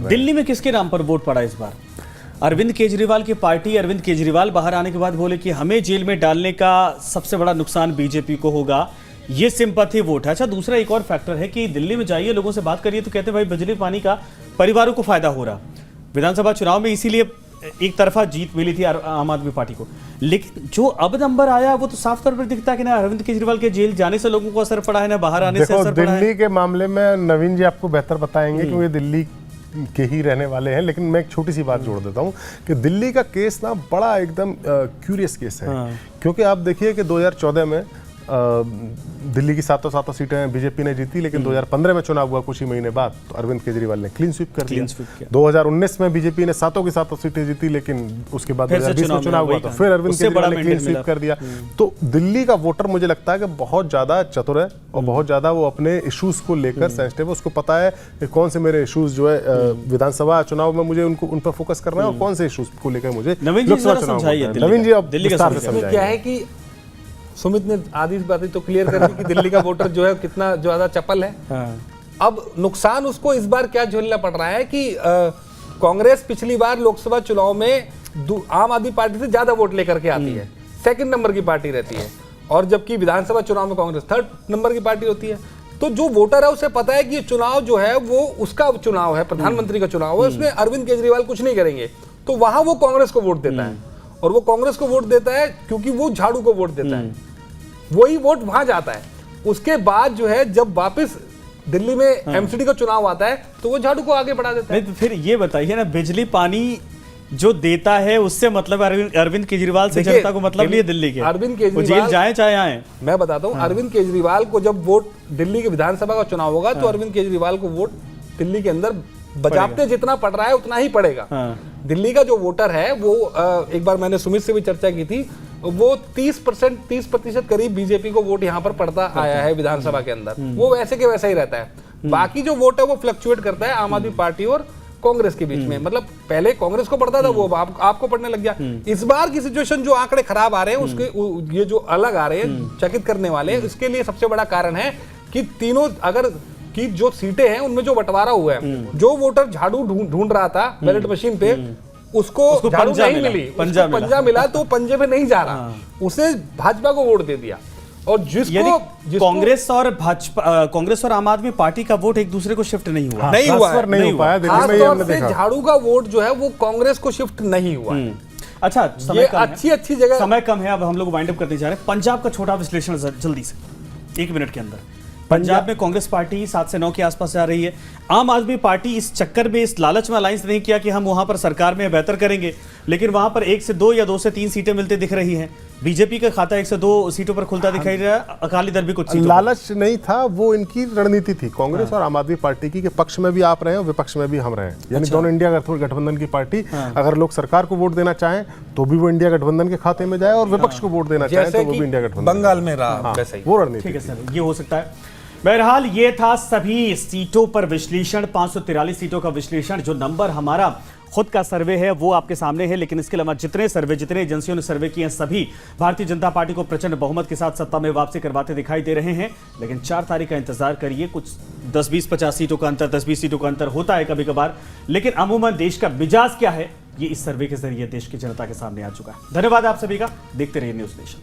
दिल्ली में किसके नाम पर वोट पड़ा इस बार? अरविंद केजरीवाल की पार्टी। अरविंद केजरीवाल बाहर आने के बाद बोले कि हमें जेल में डालने का सबसे बड़ा नुकसान बीजेपी को होगा। ये सिंपैथी वोट है। अच्छा, दूसरा एक और फैक्टर है कि दिल्ली में जाइए, लोगों से बात करिए तो कहते हैं भाई बिजली पानी का परिवारों को फायदा हो रहा। विधानसभा चुनाव में इसीलिए एक तरफा जीत मिली थी आम आदमी पार्टी को, लेकिन जो अब नंबर आया वो तो साफ तौर पर दिखता है कि ना अरविंद केजरीवाल के जेल जाने से लोगों को असर पड़ा है, ना बाहर आने से असर पड़ा है। दिल्ली के मामले में नवीन जी आपको बेहतर बताएंगे क्योंकि दिल्ली के ही रहने वाले हैं, लेकिन मैं एक छोटी सी बात जोड़ देता हूं कि दिल्ली का केस ना बड़ा एकदम क्यूरियस केस है। क्योंकि आप देखिए कि 2014 में दिल्ली की सातों सीटें बीजेपी ने जीती, लेकिन 2015 में चुनाव हुआ कुछ ही महीने बाद तो अरविंद केजरीवाल ने क्लीन स्वीप कर दिया। 2019 में बीजेपी ने सातों की सातों सीटें जीती, लेकिन उसके बाद 2020 में चुनाव हुआ तो फिर अरविंद केजरीवाल ने क्लीन स्वीप कर दिया। तो दिल्ली का वोटर मुझे लगता है कि बहुत ज्यादा चतुर है और बहुत ज्यादा वो अपने इश्यूज को लेकर सेंसिटिव है। उसको पता है कि कौन से मेरे इश्यूज जो है विधानसभा चुनाव में मुझे उन पर फोकस करना है और कौन से इश्यूज को लेकर मुझे लोकसभा चुनाव। नवीन जी अब विस्तार से समझाइए। क्या है कि सुमित ने आधी बातें तो क्लियर कर दी कि दिल्ली का वोटर जो है कितना ज्यादा चपल है। अब नुकसान उसको इस बार क्या झेलना पड़ रहा है कि कांग्रेस पिछली बार लोकसभा चुनाव में आम आदमी पार्टी से ज्यादा वोट लेकर के आती है, सेकंड नंबर की पार्टी रहती है, और जबकि विधानसभा चुनाव में कांग्रेस थर्ड नंबर की पार्टी होती है। तो जो वोटर है उसे पता है कि ये चुनाव जो है वो उसका चुनाव है, प्रधानमंत्री का चुनाव है, उसमें अरविंद केजरीवाल कुछ नहीं करेंगे, तो वहां वो कांग्रेस को वोट देता है। और वो कांग्रेस को वोट देता है क्योंकि वो झाड़ू को वोट देता है, वही वोट वहां जाता है। उसके बाद जो है जब वापस दिल्ली में एमसीडी का चुनाव आता है तो वो झाड़ू को आगे बढ़ा देता है। नहीं तो फिर ये बताइए ना, बिजली पानी जो देता है उससे मतलब अरविंद केजरीवाल से जनता को मतलब नहीं है दिल्ली के। अरविंद केजरीवाल जेल जाए चाहे आए, मैं बताता हूँ। अरविंद केजरीवाल को जब वोट दिल्ली के विधानसभा का चुनाव होगा तो अरविंद केजरीवाल को वोट दिल्ली के अंदर बजाते जितना पड़ रहा है उतना ही पड़ेगा। दिल्ली का जो वोटर है वो एक बार मैंने सुमित से भी चर्चा की थी, वो 30% करीब बीजेपी को वोट यहाँ पर पड़ता आया है विधानसभा के अंदर। वो वैसे के वैसा ही रहता है। बाकी जो वोट है वो फ्लक्चुएट करता है आम आदमी पार्टी और कांग्रेस के बीच में। मतलब पहले कांग्रेस को पड़ता था, वो आपको पड़ने लग गया। इस बार की सिचुएशन जो आंकड़े खराब आ रहे हैं उसके ये जो अलग आ रहे हैं चकित करने वाले, इसके लिए सबसे बड़ा कारण है कि तीनों अगर कि जो सीटें हैं उनमें जो बंटवारा हुआ है, जो वोटर झाड़ू ढूंढ रहा था बैलेट मशीन पे, उसको झाड़ू नहीं मिली, पंजा मिला तो पंजे पे नहीं जा रहा, उसे भाजपा को वोट दे दिया। और जिसको कांग्रेस और आम आदमी पार्टी का वोट एक दूसरे को शिफ्ट नहीं हुआ, खासतौर से झाड़ू का वोट जो है वो कांग्रेस को शिफ्ट नहीं हुआ। अच्छा, अच्छी जगह, समय कम है, अब हम लोग वाइंड अप करते जा रहे हैं। पंजाब का छोटा विश्लेषण जल्दी से 1 मिनट के अंदर। पंजाब में कांग्रेस पार्टी 7 से 9 के आसपास जा रही है। आम आदमी पार्टी इस चक्कर में, इस लालच में अलायंस नहीं किया कि हम वहां पर सरकार में बेहतर करेंगे, लेकिन वहां पर 1 से 2 या 2 से 3 सीटें मिलती दिख रही हैं। बीजेपी का खाता 1 से 2 सीटों पर खुलता दिखाई दे रहा है, अकाली दल भी कुछ सीटों लालच नहीं था, वो इनकी रणनीति थी कांग्रेस और आम आदमी पार्टी की, पक्ष में भी आप रहे हैं और विपक्ष में भी हम रहे हैं। यानी दोनों इंडिया गठबंधन की पार्टी, अगर लोग सरकार को वोट देना चाहें तो भी वो इंडिया गठबंधन के खाते में जाए, और विपक्ष को वोट देना चाहें तो वो भी इंडिया गठबंधन बंगाल में रहा, वो रणनीति। ठीक है सर, ये हो सकता है। बहरहाल ये था सभी सीटों पर विश्लेषण, 543 सीटों का विश्लेषण। जो नंबर हमारा खुद का सर्वे है वो आपके सामने है, लेकिन इसके अलावा जितने एजेंसियों ने सर्वे किए हैं सभी भारतीय जनता पार्टी को प्रचंड बहुमत के साथ सत्ता में वापसी करवाते दिखाई दे रहे हैं। लेकिन 4 तारीख का इंतजार करिए, कुछ 10-20-50 सीटों का अंतर, 10-20 सीटों का अंतर होता है कभी कभार, लेकिन अमूमन देश का मिजाज क्या है ये इस सर्वे के जरिए देश की जनता के सामने आ चुका है। धन्यवाद आप सभी का, देखते रहिए न्यूज़ नेशन।